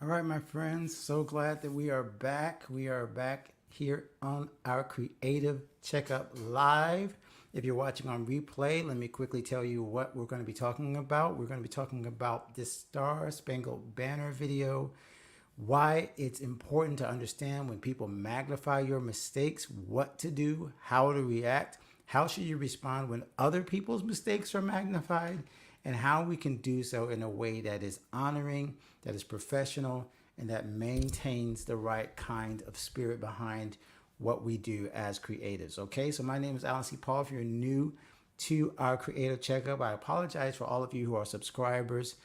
right, my friends, so glad that we are back. We are back here on our Creative Checkup Live. If you're watching on replay, let me quickly tell you what we're going to be talking about. We're going to be talking about this Star Spangled Banner video, why it's important to understand when people magnify your mistakes, what to do, how to react, how should you respond when other people's mistakes are magnified, and how we can do so in a way that is honoring, that is professional, and that maintains the right kind of spirit behind what we do as creatives. Okay, so my name is Alan C. Paul. If you're new to our Creative Checkup, I apologize for all of you who are subscribers.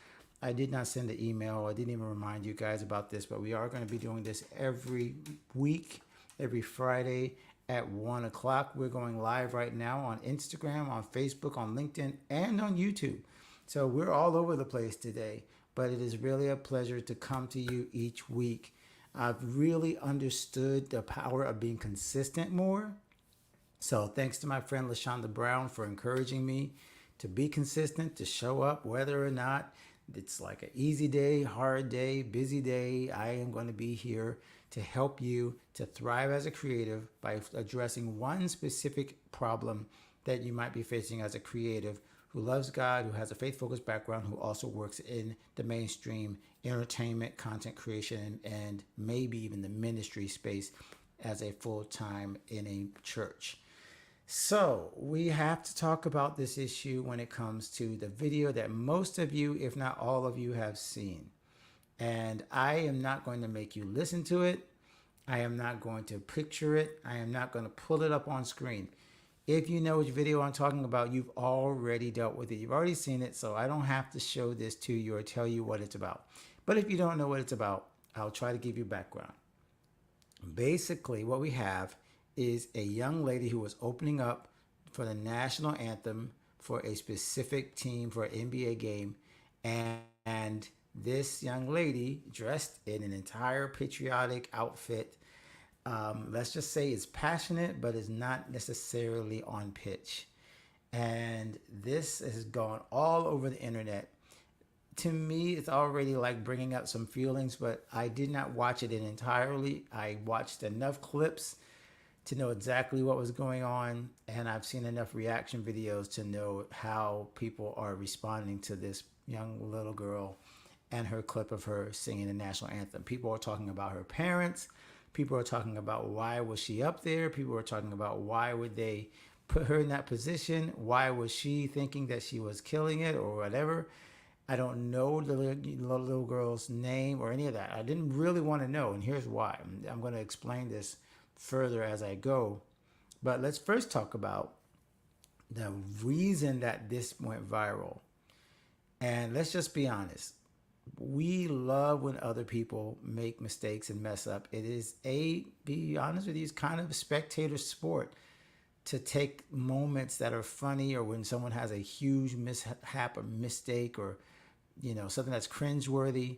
I did not send an email. I didn't even remind you guys about this, but we are going to be doing this every week, every Friday at 1 o'clock. We're going live right now on Instagram, on Facebook, on LinkedIn, and on YouTube. So we're all over the place today, but it is really a pleasure to come to you each week. I've really understood the power of being consistent more. So thanks to my friend LaShonda Brown for encouraging me to be consistent, to show up, whether or not it's like an easy day, hard day, busy day. I am going to be here to help you to thrive as a creative by addressing one specific problem that you might be facing as a creative who loves God, who has a faith-focused background, who also works in the mainstream entertainment, content creation, and maybe even the ministry space as a full-time in a church. So we have to talk about this issue when it comes to the video that most of you, if not all of you, have seen. And I am not going to make you listen to it. I am not going to picture it. I am not going to pull it up on screen. If you know which video I'm talking about, you've already dealt with it. You've already seen it, so I don't have to show this to you or tell you what it's about. But if you don't know what it's about, I'll try to give you background. Basically, what we have is a young lady who was opening up for the National Anthem for a specific team for an NBA game. And this young lady, dressed in an entire patriotic outfit, let's just say is passionate, but is not necessarily on pitch. And this has gone all over the internet. To me, it's already like bringing up some feelings, but I did not watch it in entirely. I watched enough clips to know exactly what was going on, and I've seen enough reaction videos to know how people are responding to this young little girl and her clip of her singing the national anthem. People are talking about her parents. People are talking about why was she up there. People are talking about why would they put her in that position? Why was she thinking that she was killing it or whatever? I don't know the little girl's name or any of that. I didn't really want to know, and here's why. I'm going to explain this further as I go. But let's first talk about the reason that this went viral. And let's just be honest. We love when other people make mistakes and mess up. It is be honest with you, it's kind of a spectator sport to take moments that are funny, or when someone has a huge mishap or mistake, or something that's cringeworthy,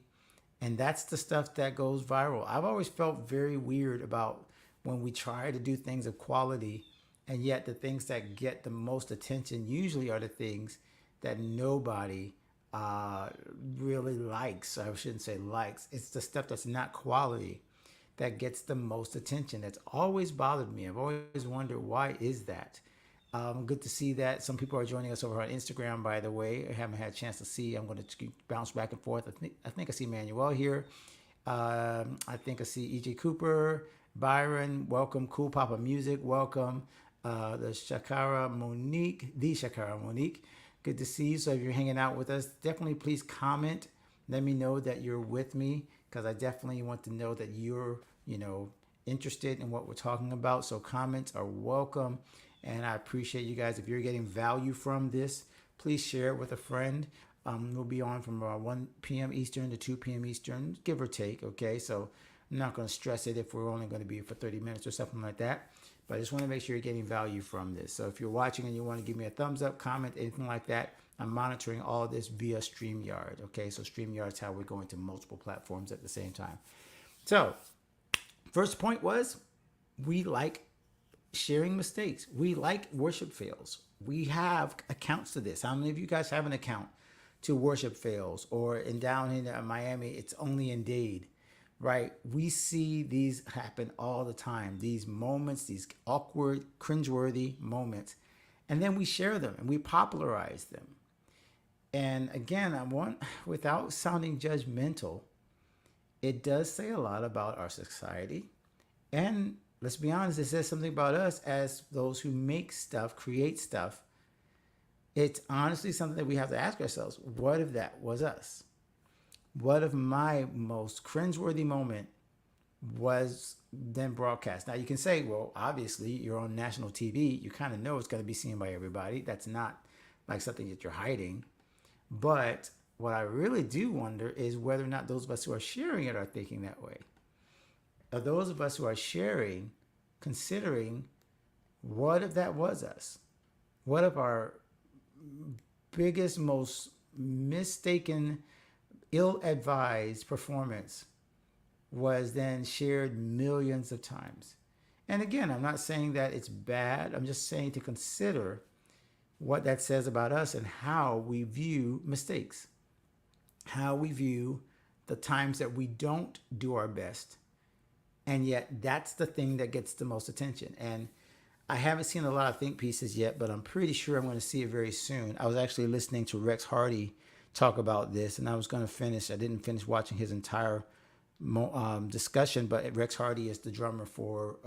and that's the stuff that goes viral. I've always felt very weird about when we try to do things of quality, and yet the things that get the most attention usually are the things that nobody really likes. I shouldn't say likes. It's the stuff that's not quality that gets the most attention. That's always bothered me. I've always wondered, why is that? Good to see that some people are joining us over on Instagram, by the way. I haven't had a chance to see. I'm going to bounce back and forth. I think I see Manuel here. I think I see E.J. Cooper, Byron, welcome. Cool Papa Music, welcome. The Shakara Monique. Good to see you. So if you're hanging out with us, definitely please comment. Let me know that you're with me, because I definitely want to know that you're, interested in what we're talking about. So comments are welcome, and I appreciate you guys. If you're getting value from this, please share it with a friend. We'll be on from 1 p.m. Eastern to 2 p.m. Eastern, give or take. Okay, so I'm not going to stress it if we're only going to be for 30 minutes or something like that. But I just want to make sure you're getting value from this. So if you're watching and you want to give me a thumbs up, comment, anything like that, I'm monitoring all of this via StreamYard. Okay, so StreamYard is how we're going to multiple platforms at the same time. So first point was, we like sharing mistakes. We like worship fails. We have accounts to this. How many of you guys have an account to worship fails? Or down in Miami, it's only in Dade. right? We see these happen all the time, these moments, these awkward, cringeworthy moments, and then we share them and we popularize them. And again, I want, without sounding judgmental, it does say a lot about our society. And let's be honest, it says something about us as those who make stuff, create stuff. It's honestly something that we have to ask ourselves, what if that was us? What if my most cringeworthy moment was then broadcast? Now you can say, well, obviously you're on national TV. You kind of know it's going to be seen by everybody. That's not like something that you're hiding. But what I really do wonder is whether or not those of us who are sharing it are thinking that way. Are those of us who are sharing considering, what if that was us? What if our biggest, most mistaken, ill-advised performance was then shared millions of times? And again, I'm not saying that it's bad. I'm just saying to consider what that says about us and how we view mistakes, how we view the times that we don't do our best. And yet that's the thing that gets the most attention. And I haven't seen a lot of think pieces yet, but I'm pretty sure I'm going to see it very soon. I was actually listening to Rex Hardy talk about this, and I was going to finish. I didn't finish watching his entire discussion, but Rex Hardy is the drummer for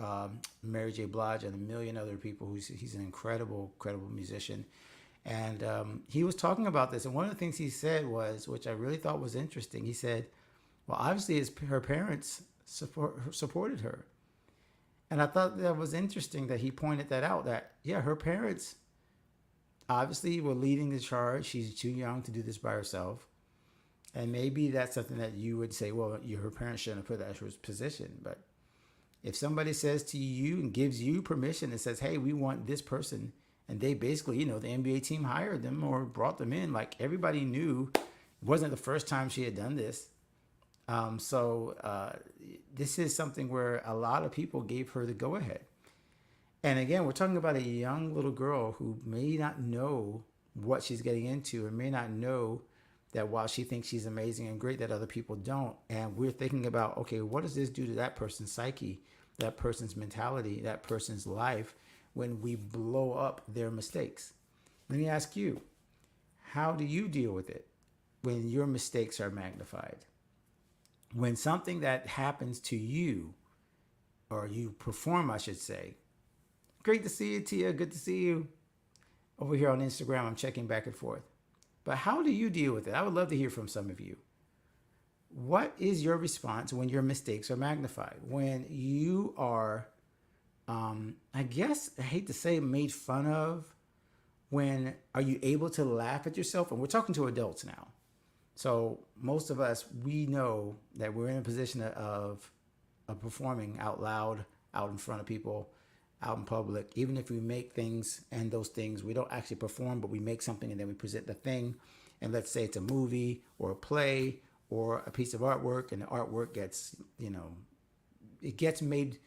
Mary J. Blige and a million other people. He's an incredible musician. And he was talking about this. And one of the things he said was, which I really thought was interesting, he said, well, obviously her parents supported her. And I thought that was interesting that he pointed that out, that, yeah, her parents obviously were leading the charge. She's too young to do this by herself. And maybe that's something that you would say, well, her parents shouldn't have put that in her position. But if somebody says to you and gives you permission and says, hey, we want this person, and they basically, the NBA team hired them or brought them in, like everybody knew it wasn't the first time she had done this. So this is something where a lot of people gave her the go-ahead. And again, we're talking about a young little girl who may not know what she's getting into, or may not know that while she thinks she's amazing and great, that other people don't. And we're thinking about, okay, what does this do to that person's psyche, that person's mentality, that person's life when we blow up their mistakes? Let me ask you, how do you deal with it when your mistakes are magnified? When something that happens to you, or you perform, I should say. Great to see you, Tia. Good to see you. Over here on Instagram, I'm checking back and forth. But how do you deal with it? I would love to hear from some of you. What is your response when your mistakes are magnified? When you are, I guess, I hate to say, made fun of? When are you able to laugh at yourself? And we're talking to adults now. So most of us, we know that we're in a position of performing out loud, out in front of people, out in public. Even if we make things, and those things, we don't actually perform, but we make something and then we present the thing. And let's say it's a movie or a play or a piece of artwork, and the artwork gets, it gets made.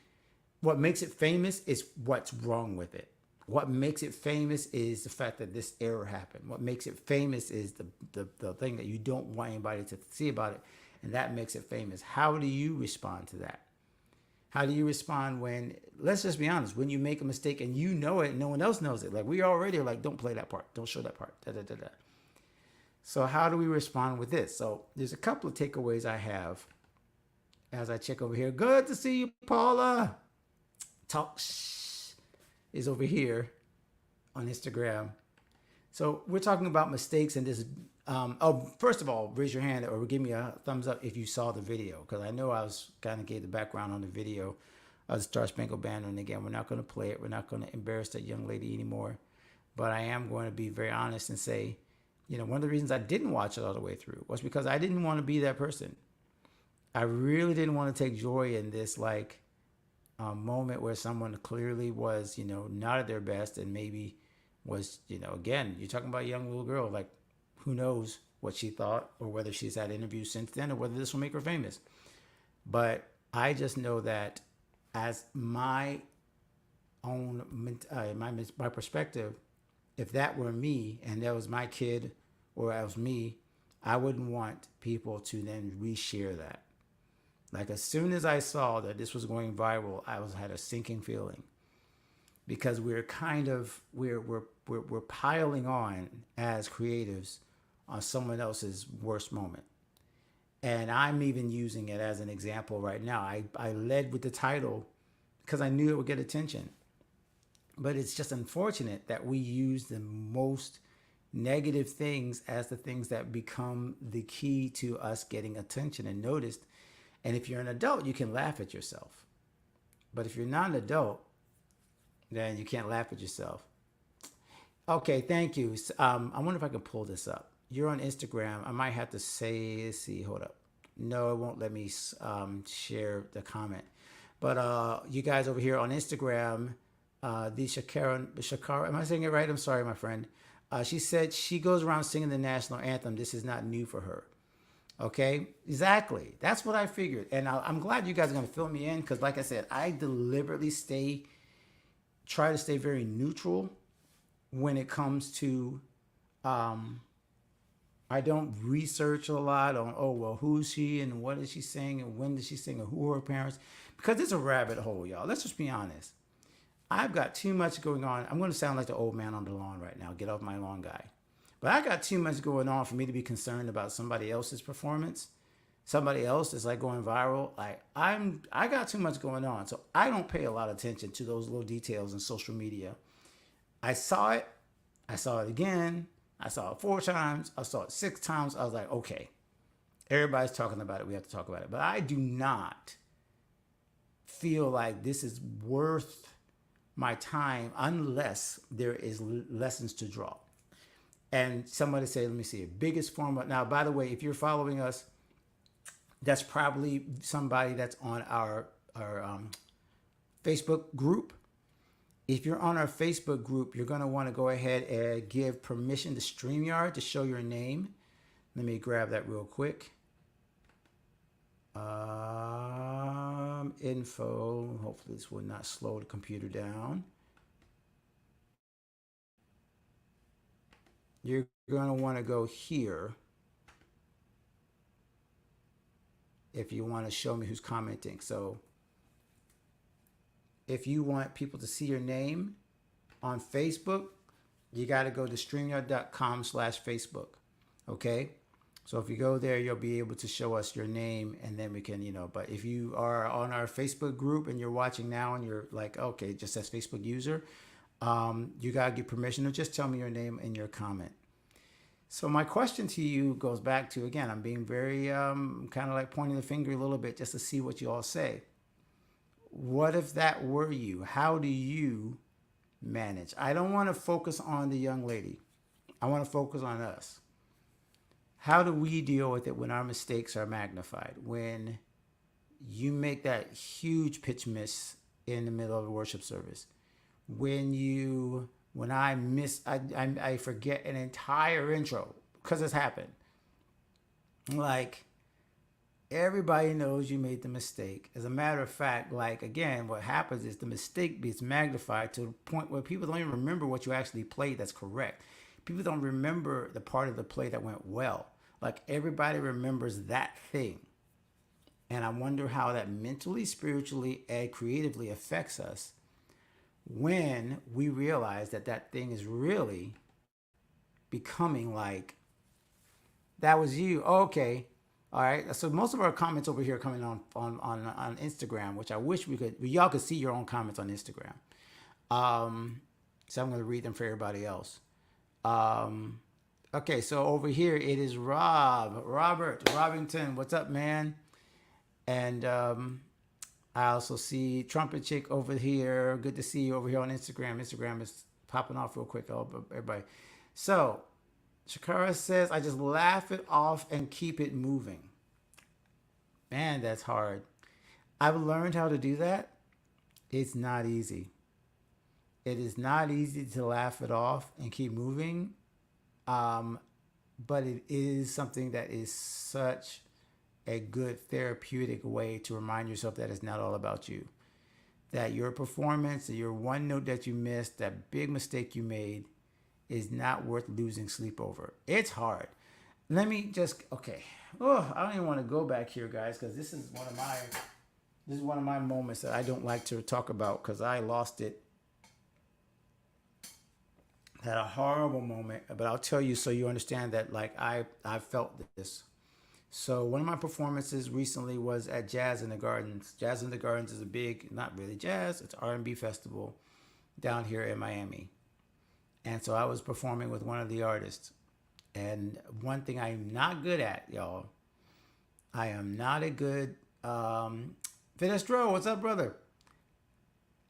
What makes it famous is what's wrong with it. What makes it famous is the fact that this error happened. What makes it famous is the thing that you don't want anybody to see about it. And that makes it famous. How do you respond to that? How do you respond when, let's just be honest, when you make a mistake and you know it and no one else knows it? Like, we already are like, don't play that part. Don't show that part. Da, da, da, da. So how do we respond with this? So there's a couple of takeaways I have as I check over here. Good to see you, Paula. Talk is over here on Instagram. So we're talking about mistakes and this. First of all, raise your hand or give me a thumbs up if you saw the video, because I know I was kind of gave the background on the video of the Star Spangled Banner. And again, we're not going to play it. We're not going to embarrass that young lady anymore. But I am going to be very honest and say, one of the reasons I didn't watch it all the way through was because I didn't want to be that person. I really didn't want to take joy in this, moment where someone clearly was, not at their best, and maybe was, again, you're talking about a young little girl, like, who knows what she thought, or whether she's had interviews since then, or whether this will make her famous. But I just know that as my own, my perspective, if that were me and that was my kid or that was me, I wouldn't want people to then reshare that. Like as soon as I saw that this was going viral, had a sinking feeling because we're kind of we're piling on as creatives on someone else's worst moment. And I'm even using it as an example right now. I led with the title because I knew it would get attention. But it's just unfortunate that we use the most negative things as the things that become the key to us getting attention and noticed. And if you're an adult, you can laugh at yourself. But if you're not an adult, then you can't laugh at yourself. Okay, thank you. I wonder if I can pull this up. You're on Instagram. I might have to say, let's see, hold up. No, it won't let me share the comment. But you guys over here on Instagram, the Shakara, am I saying it right? I'm sorry, my friend. She said she goes around singing the national anthem. This is not new for her. Okay, exactly. That's what I figured. And I'm glad you guys are going to fill me in because, like I said, I deliberately try to stay very neutral when it comes to, I don't research a lot on, oh, well, who's she and what is she saying and when did she sing and who are her parents? Because it's a rabbit hole, y'all. Let's just be honest. I've got too much going on. I'm going to sound like the old man on the lawn right now. Get off my lawn, guy. But I got too much going on for me to be concerned about somebody else's performance. Somebody else is like going viral. I got too much going on. So I don't pay a lot of attention to those little details in social media. I saw it. I saw it again. I saw it 4 times. I saw it 6 times. I was like, okay, everybody's talking about it. We have to talk about it. But I do not feel like this is worth my time unless there is lessons to draw. And somebody say, let me see, biggest form of, now, by the way, if you're following us, that's probably somebody that's on our Facebook group. If you're on our Facebook group, you're going to want to go ahead and give permission to StreamYard to show your name. Let me grab that real quick. Info. Hopefully this will not slow the computer down. You're going to want to go here if you want to show me who's commenting. So if you want people to see your name on Facebook, you got to go to streamyard.com/Facebook. Okay. So if you go there, you'll be able to show us your name and then we can, but if you are on our Facebook group and you're watching now and you're like, okay, it just says Facebook user, you got to get permission to just tell me your name and your comment. So my question to you goes back to, again, I'm being very kind of like pointing the finger a little bit just to see what you all say. What if that were you? How do you manage? I don't want to focus on the young lady. I want to focus on us. How do we deal with it when our mistakes are magnified? When you make that huge pitch miss in the middle of a worship service? When I forget an entire intro because it's happened. Like, everybody knows you made the mistake. As a matter of fact, like, again, what happens is the mistake gets magnified to the point where people don't even remember what you actually played that's correct. People don't remember the part of the play that went well. Like, everybody remembers that thing. And I wonder how that mentally, spiritually, and creatively affects us when we realize that that thing is really becoming like, that was you. Okay. All right. So most of our comments over here are coming on Instagram, which I wish y'all could see your own comments on Instagram. So I'm going to read them for everybody else. Okay. So over here, it is Robert Robington. What's up, man? And, I also see Trumpet Chick over here. Good to see you over here on Instagram. Instagram is popping off real quick, everybody. So, Shakara says, I just laugh it off and keep it moving. Man, that's hard. I've learned how to do that. It's not easy. It is not easy to laugh it off and keep moving. But it is something that is such a good therapeutic way to remind yourself that it's not all about you. That your performance, your one note that you missed, that big mistake you made is not worth losing sleep over. It's hard. let me just okay. Oh, I don't even want to go back here, guys, because this is one of my moments that I don't like to talk about because I lost it. Had a horrible moment, but I'll tell you so you understand that like I felt this. So one of my performances recently was at Jazz in the Gardens. Jazz in the Gardens is a big, not really jazz, it's R&B festival down here in Miami. And so I was performing with one of the artists. And one thing I'm not good at, y'all, I am not a good Finestro, what's up, brother?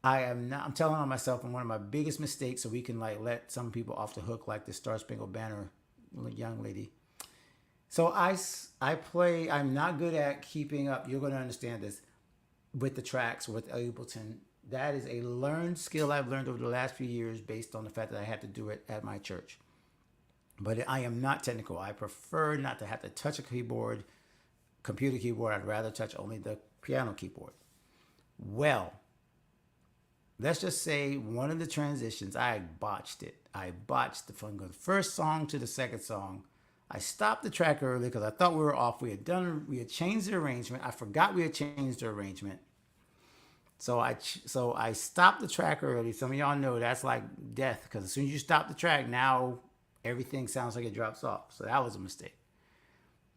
I am not. I'm telling on myself, and one of my biggest mistakes, so we can like let some people off the hook, like the Star Spangled Banner young lady. So I play. I'm not good at keeping up. You're going to understand this with the tracks with Ableton. That is a learned skill I've learned over the last few years, based on the fact that I had to do it at my church. But I am not technical. I prefer not to have to touch a keyboard, computer keyboard. I'd rather touch only the piano keyboard. Well, let's just say one of the transitions, I botched it. I botched from the first song to the second song. I stopped the track early because I thought we were off. We had changed the arrangement. I forgot we had changed the arrangement. So I stopped the track early. Some of y'all know that's like death, because as soon as you stop the track, now everything sounds like it drops off. So that was a mistake.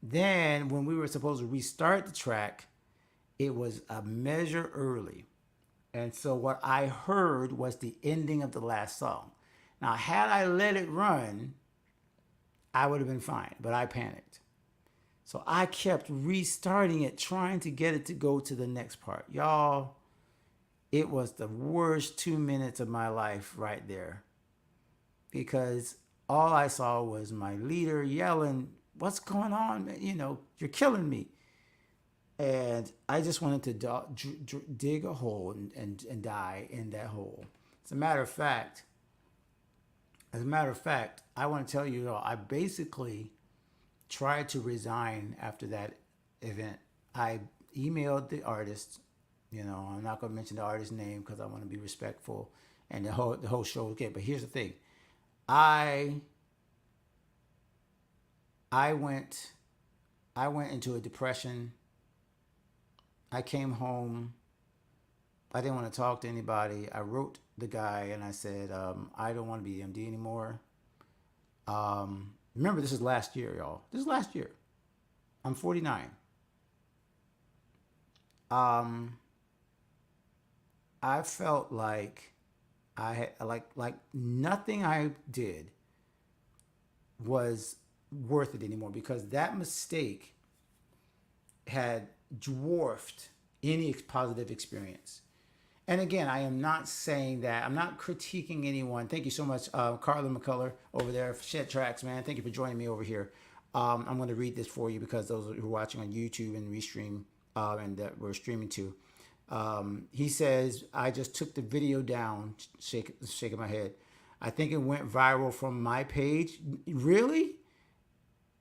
Then when we were supposed to restart the track, it was a measure early. And so what I heard was the ending of the last song. Now, had I let it run, I would have been fine, but I panicked. So I kept restarting it, trying to get it to go to the next part. Y'all, it was the worst 2 minutes of my life right there, because all I saw was my leader yelling, "What's going on, man? You're killing me." And I just wanted to dig a hole and die in that hole. As a matter of fact, I want to tell you, I basically tried to resign after that event. I emailed the artist. I'm not going to mention the artist's name because I want to be respectful, and the whole show. Okay, but here's the thing. I went into a depression. I came home. I didn't want to talk to anybody. I wrote the guy and I said, I don't want to be MD anymore. Remember, this is last year, y'all. This is last year. I'm 49. I felt like I had like nothing I did was worth it anymore, because that mistake had dwarfed any positive experience. And again, I am not saying that. I'm not critiquing anyone. Thank you so much, Carla McCullough over there for Shed Tracks, man. Thank you for joining me over here. I'm going to read this for you, because those who are watching on YouTube and Restream and that we're streaming to. He says, I just took the video down, shaking my head. I think it went viral from my page. Really?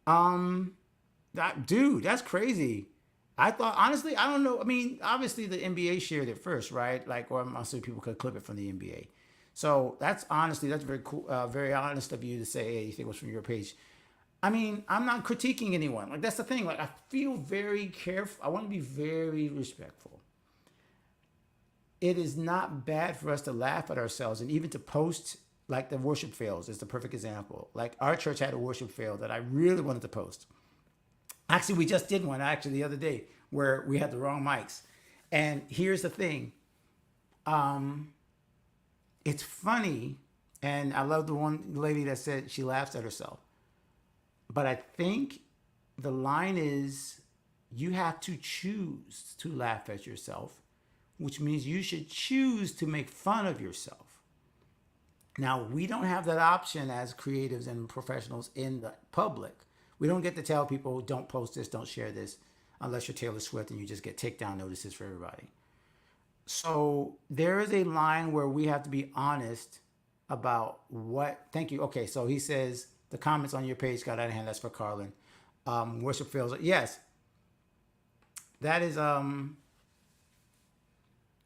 Dude, that's crazy. I thought, honestly, I don't know. I mean, obviously the NBA shared it first, right? Like, or I'm assuming people could clip it from the NBA. So that's very cool, very honest of you to say, hey, you think it was from your page. I mean, I'm not critiquing anyone. Like, that's the thing. Like, I feel very careful. I want to be very respectful. It is not bad for us to laugh at ourselves and even to post, like the worship fails is the perfect example. Like, our church had a worship fail that I really wanted to post. Actually, we just did one the other day where we had the wrong mics. And here's the thing. It's funny. And I love the one lady that said she laughs at herself. But I think the line is, you have to choose to laugh at yourself, which means you should choose to make fun of yourself. Now, we don't have that option as creatives and professionals in the public. We don't get to tell people, don't post this, don't share this, unless you're Taylor Swift and you just get takedown notices for everybody. So there is a line where we have to be honest about what. Thank you. Okay, so he says the comments on your page got out of hand. That's for Carlin. Worship fails. Yes, that is. I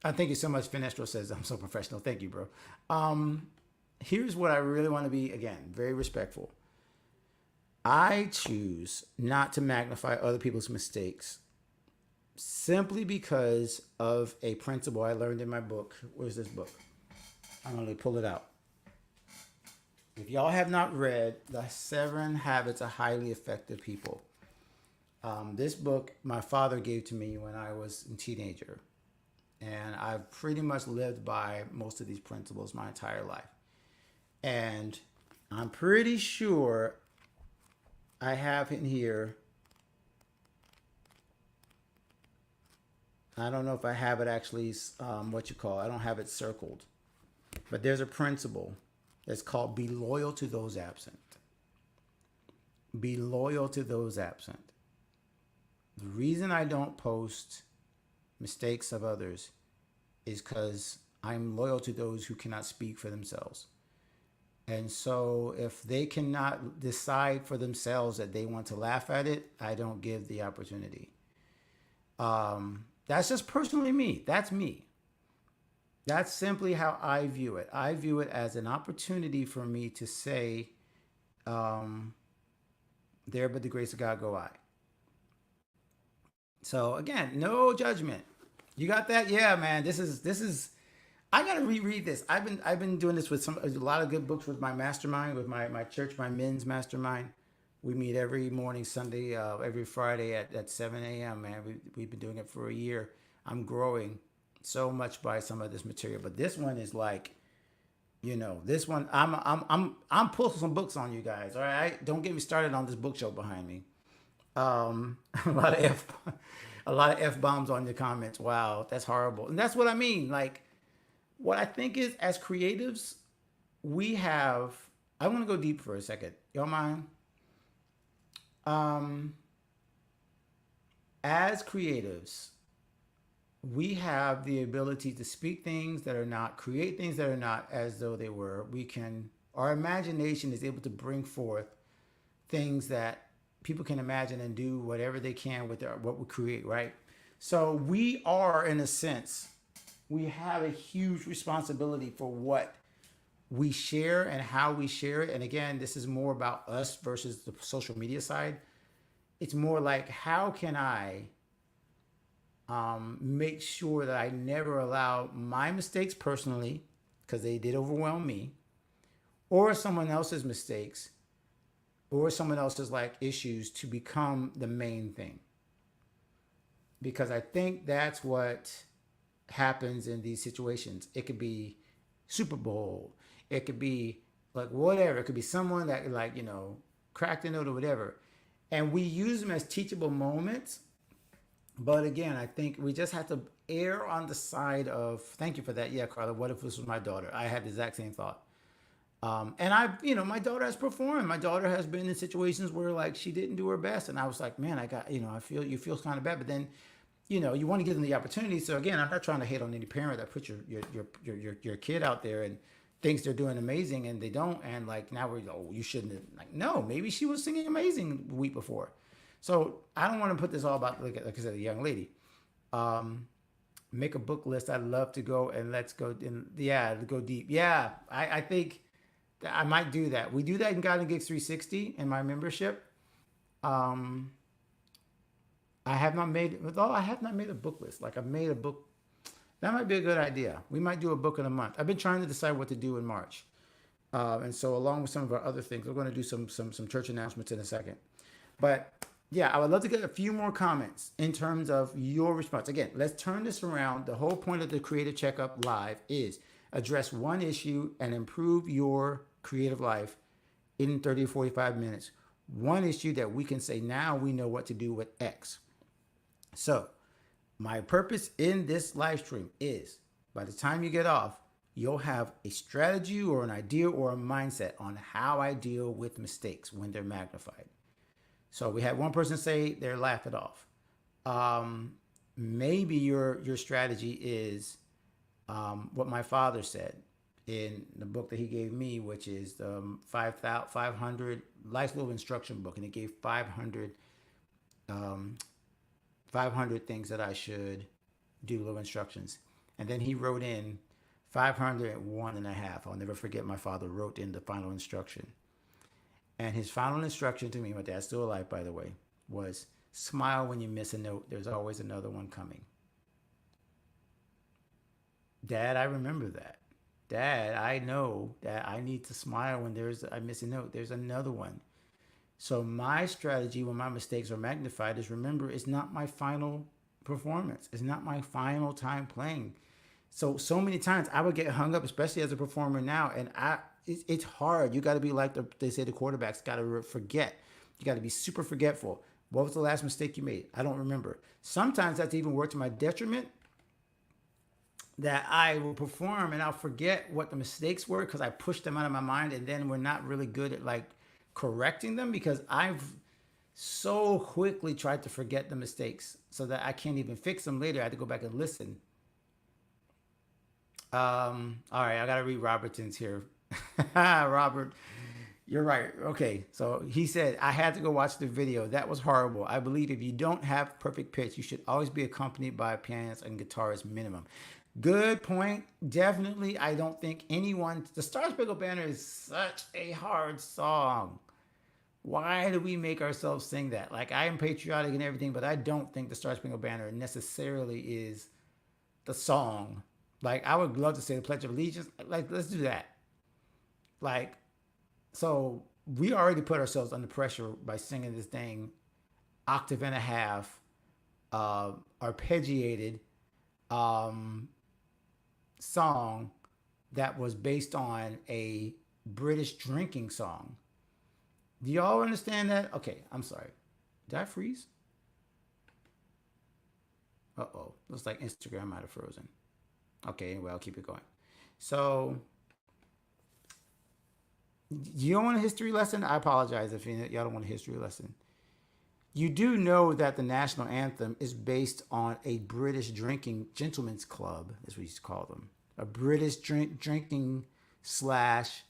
thank you so much. Finestro says I'm so professional. Thank you, bro. Here's what I really want to be, again, very respectful. I choose not to magnify other people's mistakes simply because of a principle I learned in my book. Where's this book? I'm going to pull it out. If y'all have not read The 7 Habits of Highly Effective People, this book my father gave to me when I was a teenager. And I've pretty much lived by most of these principles my entire life. And I'm pretty sure I have in here, I don't know if I have it actually, I don't have it circled. But there's a principle that's called be loyal to those absent. Be loyal to those absent. The reason I don't post mistakes of others is because I'm loyal to those who cannot speak for themselves. And so if they cannot decide for themselves that they want to laugh at it, I don't give the opportunity. That's just personally me. That's me. That's simply how I view it. I view it as an opportunity for me to say, there but the grace of God go I. So again, no judgment. You got that? Yeah, man. This is. I gotta reread this. I've been doing this with a lot of good books with my mastermind, with my church, my men's mastermind. We meet every morning, Sunday, every Friday at 7 a.m. Man, we've been doing it for a year. I'm growing so much by some of this material, but this one is like, this one I'm pulling some books on you guys. All right, don't get me started on this bookshelf behind me. A lot of F bombs on your comments. Wow, that's horrible. And that's what I mean. Like, what I think is, as creatives, we have. I want to go deep for a second. Y'all mind? As creatives, we have the ability to speak things that are not, create things that are not as though they were. Our imagination is able to bring forth things that people can imagine and do whatever they can with what we create, right? So we are, in a sense, we have a huge responsibility for what we share and how we share it. And again, this is more about us versus the social media side. It's more like, how can I make sure that I never allow my mistakes personally, because they did overwhelm me, or someone else's mistakes, or someone else's issues to become the main thing. Because I think that's what happens in these situations. It could be Super Bowl. It could be whatever. It could be someone that cracked a note or whatever. And we use them as teachable moments. But again, I think we just have to err on the side of, thank you for that. Yeah, Carla, what if this was my daughter? I had the exact same thought. And my daughter has performed. My daughter has been in situations where she didn't do her best. And I was like, man, I feel kind of bad. But then, you want to give them the opportunity. So again, I'm not trying to hate on any parent that puts your kid out there and thinks they're doing amazing and they don't. And now you shouldn't have. No, maybe she was singing amazing the week before. So I don't want to put this all about, like I said, a young lady. Make a book list. I'd love to go and let's go. Go deep. Yeah, I think I might do that. We do that in God and Gigs 360 in my membership. I have not made a book list. I've made a book. That might be a good idea. We might do a book in a month. I've been trying to decide what to do in March. And so along with some of our other things, we're going to do some church announcements in a second. But yeah, I would love to get a few more comments in terms of your response. Again, let's turn this around. The whole point of the Creative Checkup Live is address one issue and improve your creative life in 30 to 45 minutes. One issue that we can say, now we know what to do with X. So my purpose in this live stream is, by the time you get off, you'll have a strategy or an idea or a mindset on how I deal with mistakes when they're magnified. So we had one person say they laugh it off. Maybe your strategy is what my father said in the book that he gave me, which is the 500 Life's Little Instruction book, and he gave 500 things that I should do, little instructions. And then he wrote in 501 and a half. I'll never forget, my father wrote in the final instruction. And his final instruction to me, my dad's still alive, by the way, was smile when you miss a note. There's always another one coming. Dad, I remember that. Dad, I know that I need to smile when I miss a note. There's another one. So my strategy when my mistakes are magnified is remember it's not my final performance. It's not my final time playing. So many times I would get hung up, especially as a performer now, and it's hard. You got to be like they say the quarterbacks got to forget. You got to be super forgetful. What was the last mistake you made? I don't remember. Sometimes that's even worked to my detriment, that I will perform and I'll forget what the mistakes were because I pushed them out of my mind, and then we're not really good at like correcting them because I've so quickly tried to forget the mistakes so that I can't even fix them later. I had to go back and listen. All right, I gotta read Robertson's here. Robert, you're right. Okay, so he said, I had to go watch the video. That was horrible. I believe if you don't have perfect pitch, you should always be accompanied by a pianist and guitarist minimum. Good point. Definitely, I don't think anyone... The Star Spangled Banner is such a hard song. Why do we make ourselves sing that? Like, I am patriotic and everything, but I don't think the Star Spangled Banner necessarily is the song. Like, I would love to say the Pledge of Allegiance. Like, let's do that. Like, so we already put ourselves under pressure by singing this thing octave and a half, arpeggiated song that was based on a British drinking song. Do y'all understand that? Okay, I'm sorry. Did I freeze? Uh-oh. Looks like Instagram might have frozen. Okay, anyway, I'll keep it going. So, you don't want a history lesson? I apologize if y'all don't want a history lesson. You do know that the National Anthem is based on a British drinking gentlemen's club, as we used to call them. A British drinking slash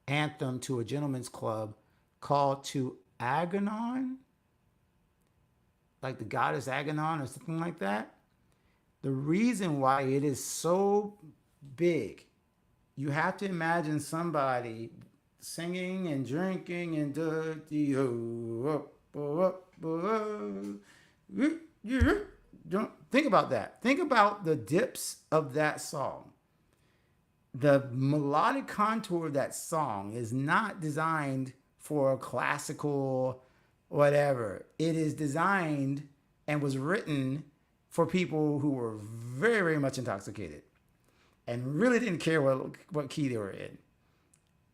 anthem to a gentleman's club called to Aganon, like the goddess Aganon or something like that. The reason why it is so big, you have to imagine somebody singing and drinking and dirty. Don't think about that. Think about the dips of that song. The melodic contour of that song is not designed for a classical whatever. It is designed and was written for people who were very, very much intoxicated and really didn't care what key they were in.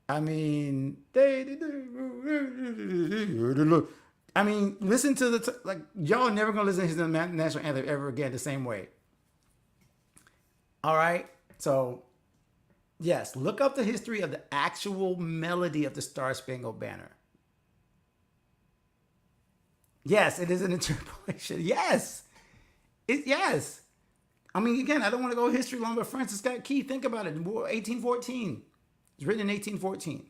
I mean, listen to like y'all never gonna listen to his national anthem ever again the same way. All right, so yes, look up the history of the actual melody of the Star Spangled Banner. Yes, it is an interpolation. Yes. Yes. I mean, again, I don't want to go history long, but Francis Scott Key, think about it. 1814. It's written in 1814.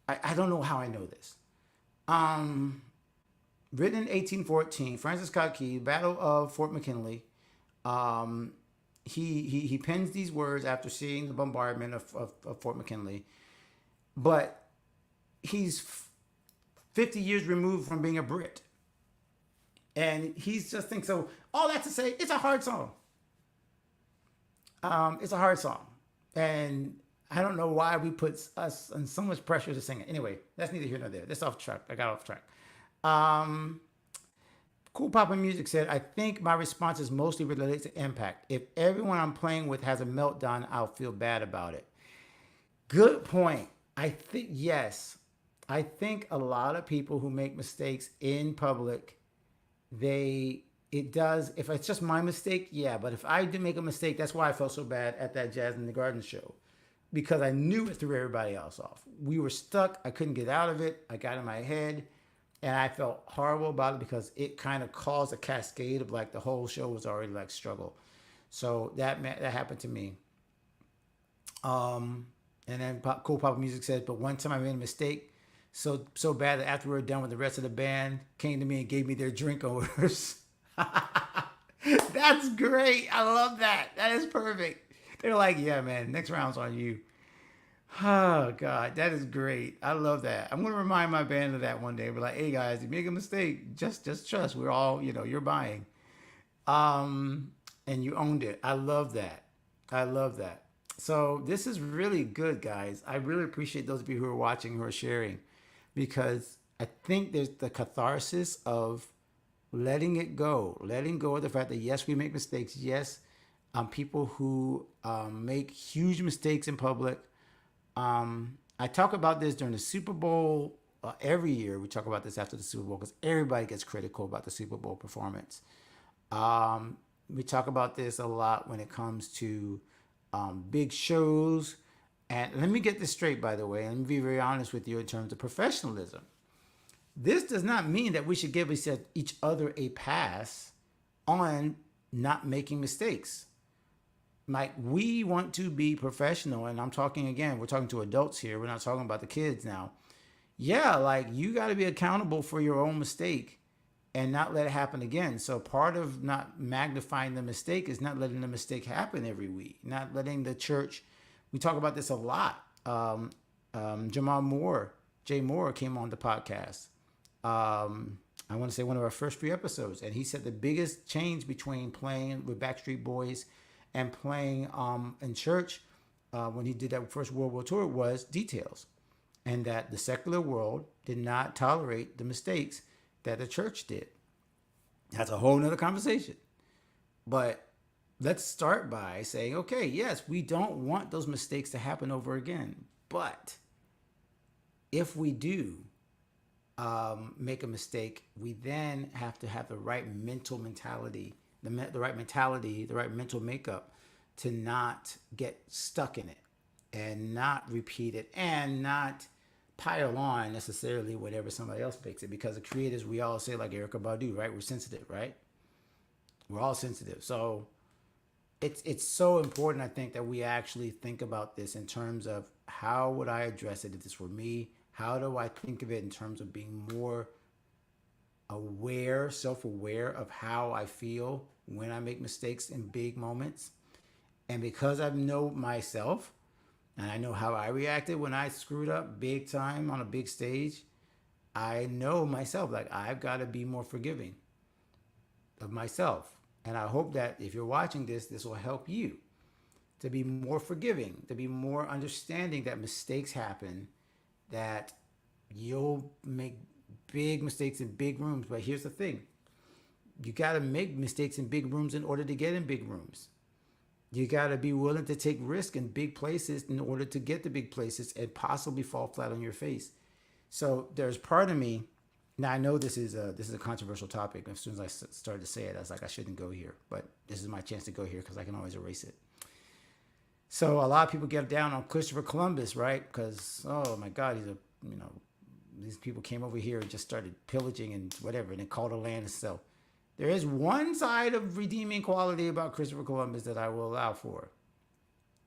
I don't know how I know this. Written in 1814, Francis Scott Key, Battle of Fort McKinley. He pens these words after seeing the bombardment of Fort McKinley. But he's 50 years removed from being a Brit. And he's just thinks so. All that to say, it's a hard song. It's a hard song. And I don't know why we put us on so much pressure to sing it. Anyway, that's neither here nor there. That's off track. I got off track. Cool Papa Music said, I think my response is mostly related to impact. If everyone I'm playing with has a meltdown, I'll feel bad about it. Good point. I think, yes. I think a lot of people who make mistakes in public, it does, if it's just my mistake, yeah. But if I did make a mistake, that's why I felt so bad at that Jazz in the Garden show. Because I knew it threw everybody else off. We were stuck. I couldn't get out of it. I got in my head. And I felt horrible about it because it kind of caused a cascade of like the whole show was already like struggle. So that happened to me. And then Cool Papa Music said, but one time I made a mistake so bad that after we were done with the rest of the band, came to me and gave me their drink orders. That's great. I love that. That is perfect. They're like, yeah, man, next round's on you. Oh God, that is great. I love that. I'm gonna remind my band of that one day. Be like, hey guys, if you make a mistake, just trust. We're all, you're buying. And you owned it. I love that. I love that. So this is really good, guys. I really appreciate those of you who are watching, who are sharing, because I think there's the catharsis of letting go of the fact that yes, we make mistakes. Yes, people who make huge mistakes in public. I talk about this during the Super Bowl. Every year we talk about this after the Super Bowl because everybody gets critical about the Super Bowl performance. We talk about this a lot when it comes to big shows. And let me get this straight, by the way, and let me be very honest with you in terms of professionalism. This does not mean that we should give each other a pass on not making mistakes. Like, we want to be professional, and I'm talking again, we're talking to adults here. We're not talking about the kids now. Yeah, like, you got to be accountable for your own mistake and not let it happen again. So part of not magnifying the mistake is not letting the mistake happen every week, not letting the church. We talk about this a lot. Jay Moore came on the podcast. I want to say one of our first 3 episodes, and he said the biggest change between playing with Backstreet Boys and playing in church when he did that first World War tour was details, and that the secular world did not tolerate the mistakes that the church did. That's a whole nother conversation. But let's start by saying, okay, yes, we don't want those mistakes to happen over again. But if we do make a mistake, we then have to have the right mental mentality, the right mental makeup to not get stuck in it and not repeat it and not pile on necessarily whatever somebody else makes it, because the creators, we all say, like Erykah Badu, right? We're sensitive, right? We're all sensitive. So it's so important, I think, that we actually think about this in terms of how would I address it if this were me? How do I think of it in terms of being more aware, self-aware of how I feel when I make mistakes in big moments? And because I know myself, and I know how I reacted when I screwed up big time on a big stage, I know myself, like, I've got to be more forgiving of myself. And I hope that if you're watching this, this will help you to be more forgiving, to be more understanding that mistakes happen, that you'll make big mistakes in big rooms. But here's the thing. You got to make mistakes in big rooms in order to get in big rooms. You got to be willing to take risk in big places in order to get to big places and possibly fall flat on your face. So there's part of me. Now, I know this is a controversial topic. As soon as I started to say it, I was like, I shouldn't go here. But this is my chance to go here because I can always erase it. So a lot of people get down on Christopher Columbus, right? Because, oh my God, these people came over here and just started pillaging and whatever, and they called a land itself. There is one side of redeeming quality about Christopher Columbus that I will allow for.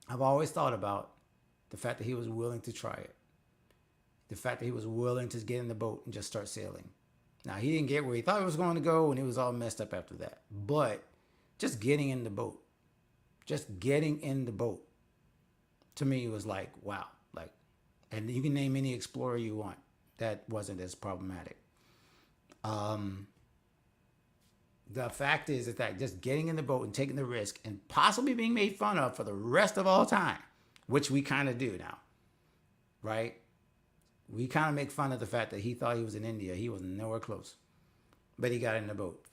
I've always thought about the fact that he was willing to try it. The fact that he was willing to get in the boat and just start sailing. Now, he didn't get where he thought he was going to go, and he was all messed up after that. But just getting in the boat, to me was like, wow. Like, and you can name any explorer you want. That wasn't as problematic. The fact is that just getting in the boat and taking the risk and possibly being made fun of for the rest of all time, which we kind of do now, right? We kind of make fun of the fact that he thought he was in India. He was nowhere close, but he got in the boat.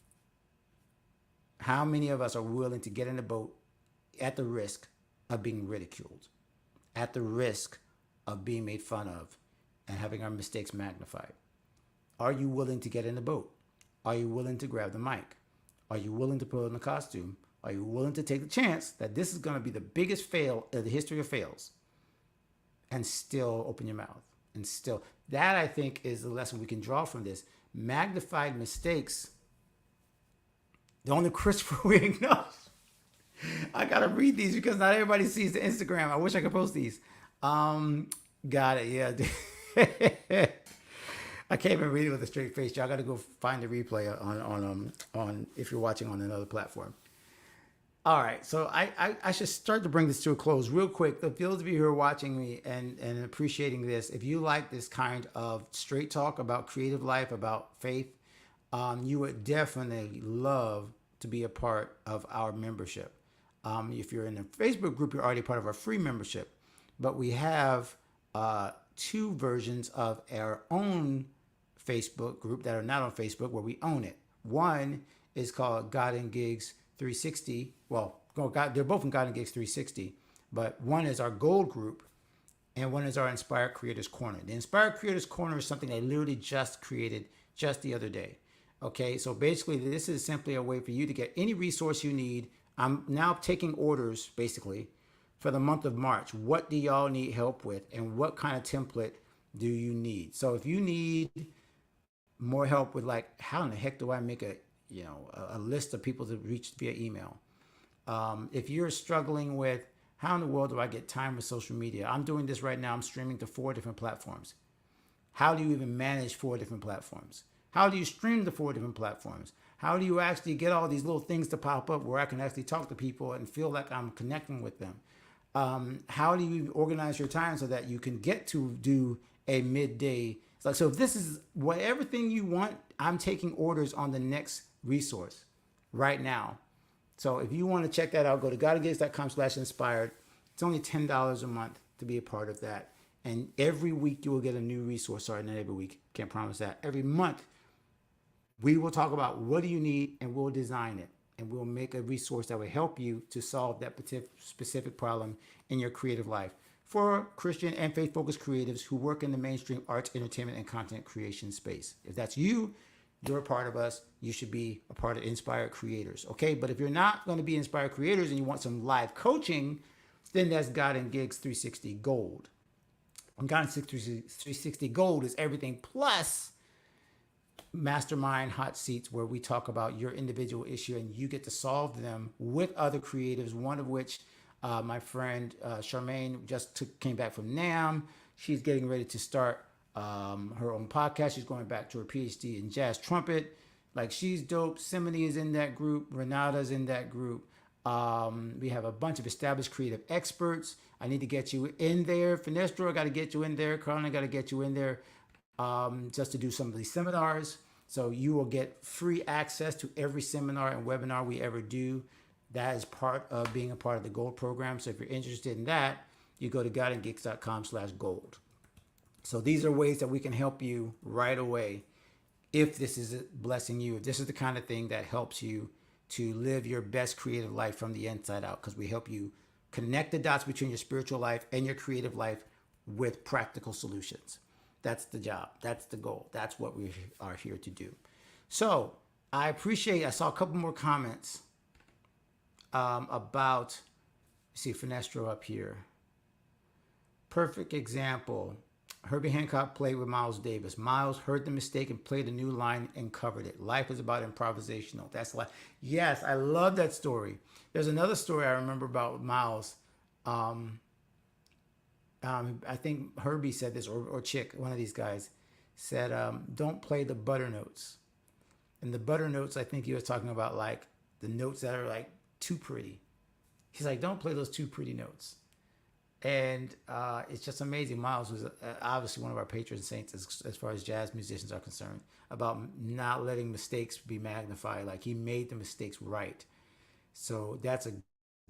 How many of us are willing to get in the boat at the risk of being ridiculed, at the risk of being made fun of and having our mistakes magnified? Are you willing to get in the boat? Are you willing to grab the mic? Are you willing to put on the costume? Are you willing to take the chance that this is going to be the biggest fail in the history of fails and still open your mouth? And still, that I think is the lesson we can draw from this. Magnified mistakes. The only Christopher we acknowledge. I got to read these because not everybody sees the Instagram. I wish I could post these. Got it. Yeah. I can't even read it with a straight face. Y'all got to go find the replay on if you're watching on another platform. All right, so I should start to bring this to a close real quick. For those of you who are watching me and appreciating this, if you like this kind of straight talk about creative life, about faith, you would definitely love to be a part of our membership. If you're in the Facebook group, you're already part of our free membership. But we have two versions of our own Facebook group that are not on Facebook where we own it. One is called God and Gigs 360. Well, they're both in God and Gigs 360, but one is our gold group and one is our Inspired Creators Corner. The Inspired Creators Corner is something I literally just created just the other day. Okay, so basically, this is simply a way for you to get any resource you need. I'm now taking orders basically for the month of March. What do y'all need help with, and what kind of template do you need? So if you need more help with like how in the heck do I make a list of people to reach via email, if you're struggling with how in the world do I get time with social media, I'm doing this right now. I'm streaming to 4 different platforms. How do you even manage 4 different platforms? How do you stream the 4 different platforms? How do you actually get all these little things to pop up where I can actually talk to people and feel like I'm connecting with them? How do you organize your time so that you can get to do a midday? So if this is what everything you want, I'm taking orders on the next resource right now. So if you want to check that out, go to godofgigs.com/inspired. It's only $10 a month to be a part of that. And every week you will get a new resource. Sorry, not every week. Can't promise that. Every month we will talk about what do you need and we'll design it. And we'll make a resource that will help you to solve that specific problem in your creative life for Christian and faith-focused creatives who work in the mainstream arts, entertainment, and content creation space. If that's you, you're a part of us. You should be a part of Inspired Creators, okay? But if you're not going to be Inspired Creators and you want some live coaching, then that's God and Gigs 360 Gold. And God and Gigs 360 Gold is everything plus mastermind hot seats where we talk about your individual issue and you get to solve them with other creatives, one of which my friend Charmaine came back from NAM. She's getting ready to start her own podcast. She's going back to her PhD in jazz trumpet. Like, she's dope. Simone is in that group. Renata's in that group. We have a bunch of established creative experts. I need to get you in there. Finestro, I got to get you in there. Carlin, I got to get you in there just to do some of these seminars. So you will get free access to every seminar and webinar we ever do. That is part of being a part of the Gold program. So if you're interested in that, you go to godandgeeks.com/gold. So these are ways that we can help you right away if this is blessing you, if this is the kind of thing that helps you to live your best creative life from the inside out, because we help you connect the dots between your spiritual life and your creative life with practical solutions. That's the job. That's the goal. That's what we are here to do. So I saw a couple more comments about, see Finestro up here. Perfect example. Herbie Hancock played with Miles Davis. Miles heard the mistake and played a new line and covered it. Life is about improvisational. That's life. Yes, I love that story. There's another story I remember about Miles. I think Herbie said this, or Chick, one of these guys, said, don't play the butter notes. And the butter notes, I think he was talking about like the notes that are like too pretty. He's like, don't play those too pretty notes. And it's just amazing. Miles was obviously one of our patron saints as far as jazz musicians are concerned, about not letting mistakes be magnified. Like, he made the mistakes right. So that's a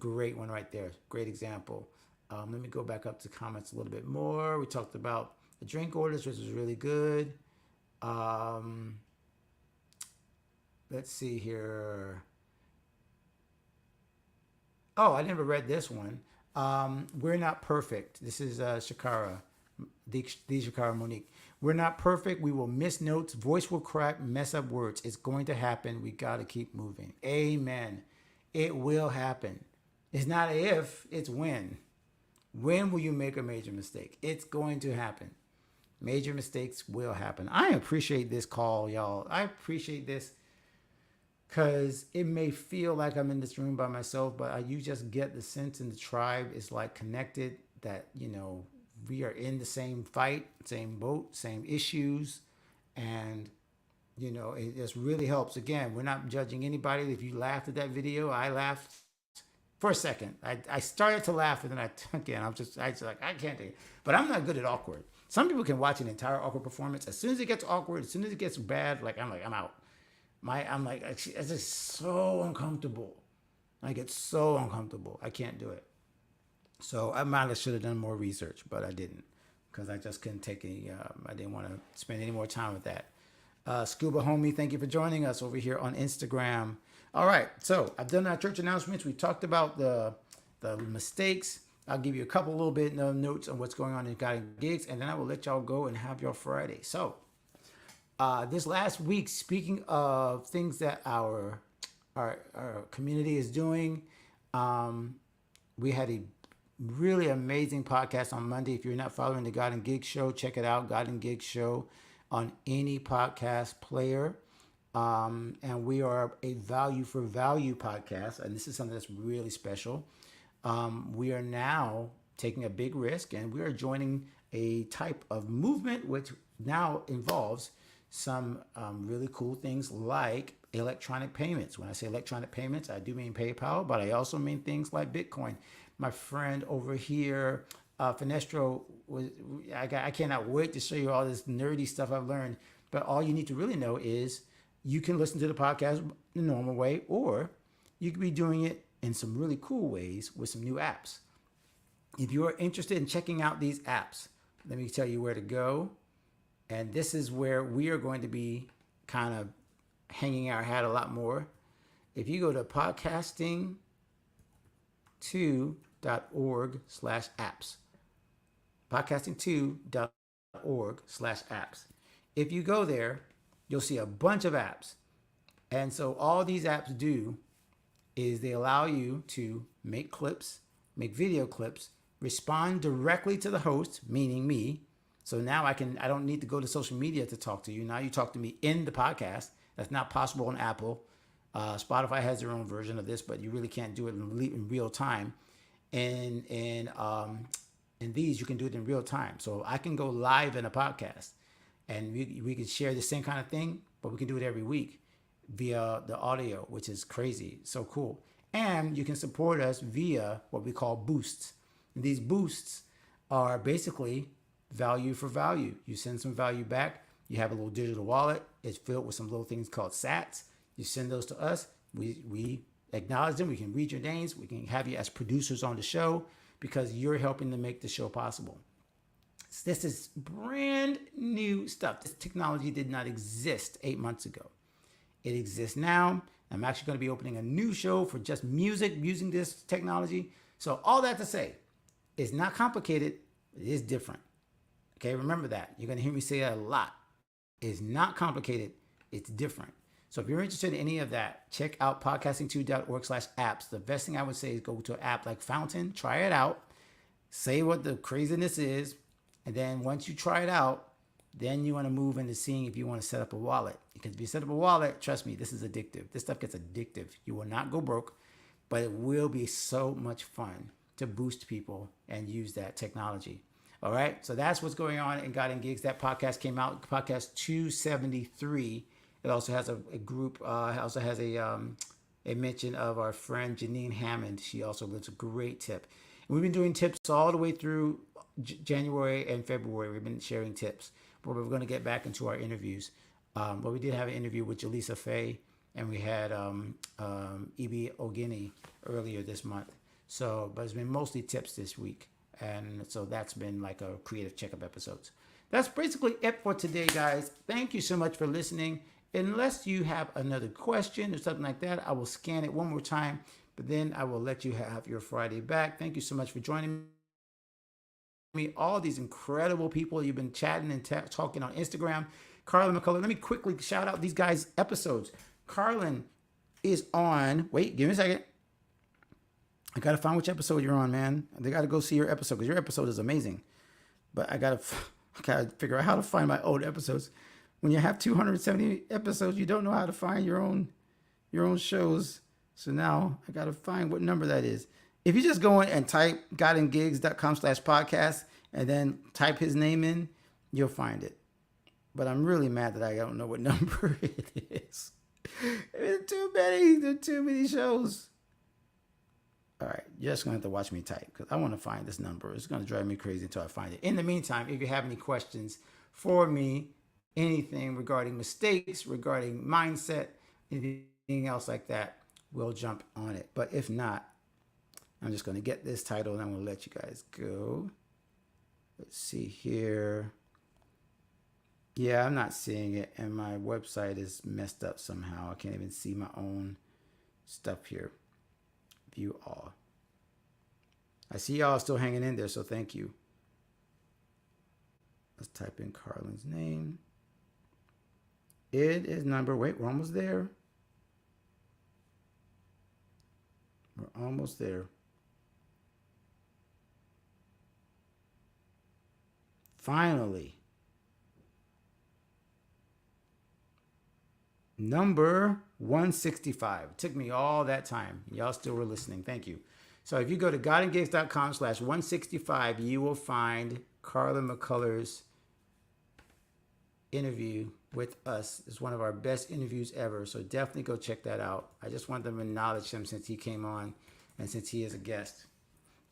great one right there. Great example. Let me go back up to comments a little bit more. We talked about the drink orders, which was really good. Let's see here. Oh, I never read this one. We're not perfect. This is Shakara, the Shakara Monique. We're not perfect. We will miss notes. Voice will crack, mess up words. It's going to happen. We got to keep moving. Amen. It will happen. It's not if, it's when. When will you make a major mistake? It's going to happen. Major mistakes will happen. I appreciate this call, y'all. I appreciate this because it may feel like I'm in this room by myself, but you just get the sense in the tribe is like connected, that, we are in the same fight, same boat, same issues. And, it just really helps. Again, we're not judging anybody. If you laughed at that video, I laughed. for a second. I started to laugh and then I again I was like I can't do it. But I'm not good at awkward. Some people can watch an entire awkward performance. As soon as it gets awkward, as soon as it gets bad, I'm out. I'm like it's just so uncomfortable. I get so uncomfortable. I can't do it. So I might have should have done more research, but I didn't because I just couldn't take any. I didn't want to spend any more time with that. Scuba Homie, thank you for joining us over here on Instagram. All right, so I've done our church announcements. We talked about the mistakes. I'll give you a couple little bit of notes on what's going on in Guiding Gigs, and then I will let y'all go and have your Friday. So this last week, speaking of things that our community is doing, we had a really amazing podcast on Monday. If you're not following the God and Gig Show, check it out. God and Gig Show on any podcast player. And we are a value for value podcast. And this is something that's really special. We are now taking a big risk and we are joining a type of movement which now involves some really cool things like electronic payments. When I say electronic payments, I do mean PayPal, but I also mean things like Bitcoin. My friend over here, Finestro, I cannot wait to show you all this nerdy stuff I've learned. But all you need to really know is you can listen to the podcast the normal way, or you could be doing it in some really cool ways with some new apps. If you are interested in checking out these apps, let me tell you where to go. And this is where we are going to be kind of hanging our hat a lot more. If you go to podcasting2.org/apps, podcasting2.org/apps. If you go there, you'll see a bunch of apps. And so all these apps do is they allow you to make clips, make video clips, respond directly to the host, meaning me. So now I don't need to go to social media to talk to you. Now you talk to me in the podcast. That's not possible on Apple. Spotify has their own version of this, but you really can't do it in real time. And in these, you can do it in real time. So I can go live in a podcast and we can share the same kind of thing, but we can do it every week via the audio, which is crazy. So cool. And you can support us via what we call boosts. And these boosts are basically value for value. You send some value back. You have a little digital wallet. It's filled with some little things called sats. You send those to us. We acknowledge them. We can read your names. We can have you as producers on the show because you're helping to make the show possible. This is brand new stuff. This technology did not exist 8 months ago. It exists now. I'm actually going to be opening a new show for just music using this technology. So all that to say, it's not complicated. It is different. Okay, remember that. You're going to hear me say that a lot. It's not complicated. It's different. So if you're interested in any of that, check out podcasting2.org/apps. The best thing I would say is go to an app like Fountain, try it out, say what the craziness is, and then once you try it out, then you want to move into seeing if you want to set up a wallet. Because if you set up a wallet, trust me, this is addictive. This stuff gets addictive. You will not go broke, but it will be so much fun to boost people and use that technology. All right, so that's what's going on in God and Gigs. That podcast came out, podcast 273. It also has a group, also has a mention of our friend Janine Hammond. She also gives a great tip. And we've been doing tips all the way through January and February. We've been sharing tips, but we're going to get back into our interviews. But we did have an interview with Jaleesa Faye, and we had E.B. Ogini earlier this month. So, but it's been mostly tips this week. And so that's been like a creative checkup episodes. That's basically it for today, guys. Thank you so much for listening. Unless you have another question or something like that, I will scan it one more time, but then I will let you have your Friday back. Thank you so much for joining me. All these incredible people you've been chatting and talking on Instagram. Carlin McCullough. Let me quickly shout out these guys' episodes. Carlin is on, wait, give me a second. I got to find which episode you're on, man. They got to go see your episode because your episode is amazing. But I got to figure out how to find my old episodes. When you have 270 episodes, you don't know how to find your own shows. So now I got to find what number that is. If you just go in and type godandgigs.com/podcast and then type his name in, you'll find it. But I'm really mad that I don't know what number it is. There's too many shows. All right, you're just going to have to watch me type because I want to find this number. It's going to drive me crazy until I find it. In the meantime, if you have any questions for me, anything regarding mistakes, regarding mindset, anything else like that, we'll jump on it. But if not, I'm just going to get this title and I'm going to let you guys go. Let's see here. Yeah, I'm not seeing it, and my website is messed up somehow. I can't even see my own stuff here. View all. I see y'all still hanging in there, so thank you. Let's type in Carlin's name. It is number, wait, we're almost there. We're almost there. Finally. Number 165. It took me all that time. Y'all still were listening. Thank you. So if you go to godandgigs.com/165, you will find Carlin McCullers' interview with us. It's one of our best interviews ever. So definitely go check that out. I just want them to acknowledge him since he came on and since he is a guest.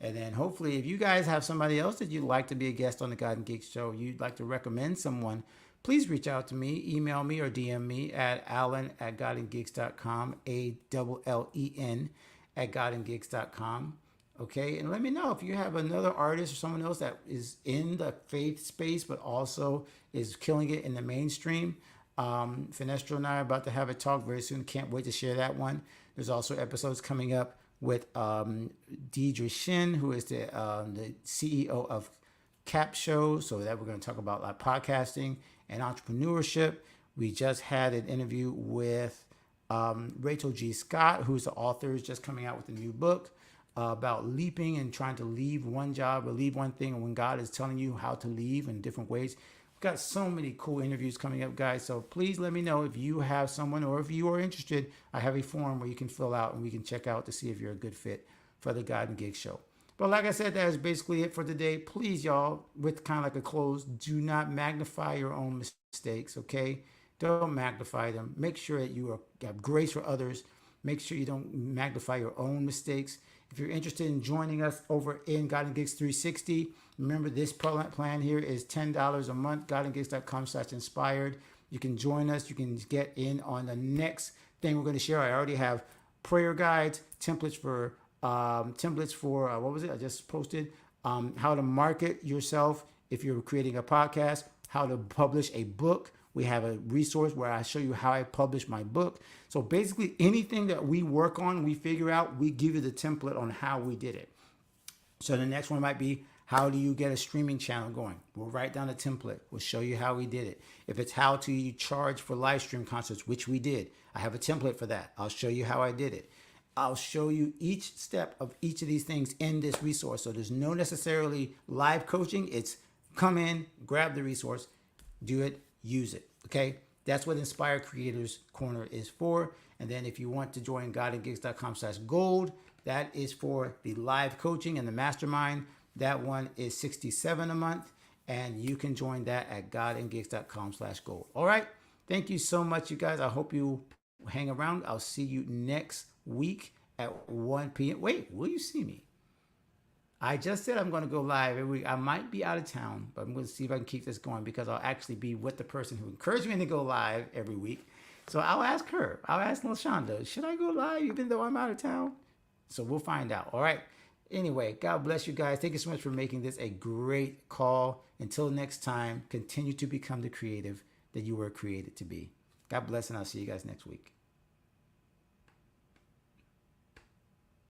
And then hopefully if you guys have somebody else that you'd like to be a guest on the God and Gigs show, you'd like to recommend someone, please reach out to me, email me or DM me at allen@godandgigs.com, ALLEN @godandgigs.com. Okay, and let me know if you have another artist or someone else that is in the faith space but also is killing it in the mainstream. Finestro and I are about to have a talk very soon. Can't wait to share that one. There's also episodes coming up with Deidre Shin, who is the CEO of Cap Show, so that we're going to talk about like podcasting and entrepreneurship. We just had an interview with Rachel G. Scott, who's the author, is just coming out with a new book about leaping and trying to leave one job or leave one thing, and when God is telling you how to leave in different ways. We've got so many cool interviews coming up, guys, so please let me know if you have someone or if you are interested. I have a form where you can fill out and we can check out to see if you're a good fit for the God and Gig show. But like I said, that is basically it for today. Please, y'all, with kind of like a close, do not magnify your own mistakes, okay? Don't magnify them. Make sure that you have grace for others. Make sure you don't magnify your own mistakes. If you're interested in joining us over in God and Gigs 360, remember this plan here is $10 a month, godandgigs.com/inspired. You can join us. You can get in on the next thing we're going to share. I already have prayer guides, templates for what was it? I just posted how to market yourself if you're creating a podcast, how to publish a book. We have a resource where I show you how I publish my book. So basically anything that we work on, we figure out, we give you the template on how we did it. So the next one might be, how do you get a streaming channel going? We'll write down a template. We'll show you how we did it. If it's how to you charge for live stream concerts, which we did, I have a template for that. I'll show you how I did it. I'll show you each step of each of these things in this resource. So there's no necessarily live coaching. It's come in, grab the resource, do it, use it. Okay. That's what Inspire Creators Corner is for. And then if you want to join godandgigs.com/gold, that is for the live coaching and the mastermind. That one is $67 a month. And you can join that at godandgigs.com/gold. All right. Thank you so much, you guys. I hope you hang around. I'll see you next week at 1 p.m. Wait, will you see me? I just said I'm going to go live every week. I might be out of town, but I'm going to see if I can keep this going because I'll actually be with the person who encouraged me to go live every week. So I'll ask her. I'll ask LaShonda, should I go live even though I'm out of town? So we'll find out. All right. Anyway, God bless you guys. Thank you so much for making this a great call. Until next time, continue to become the creative that you were created to be. God bless, and I'll see you guys next week.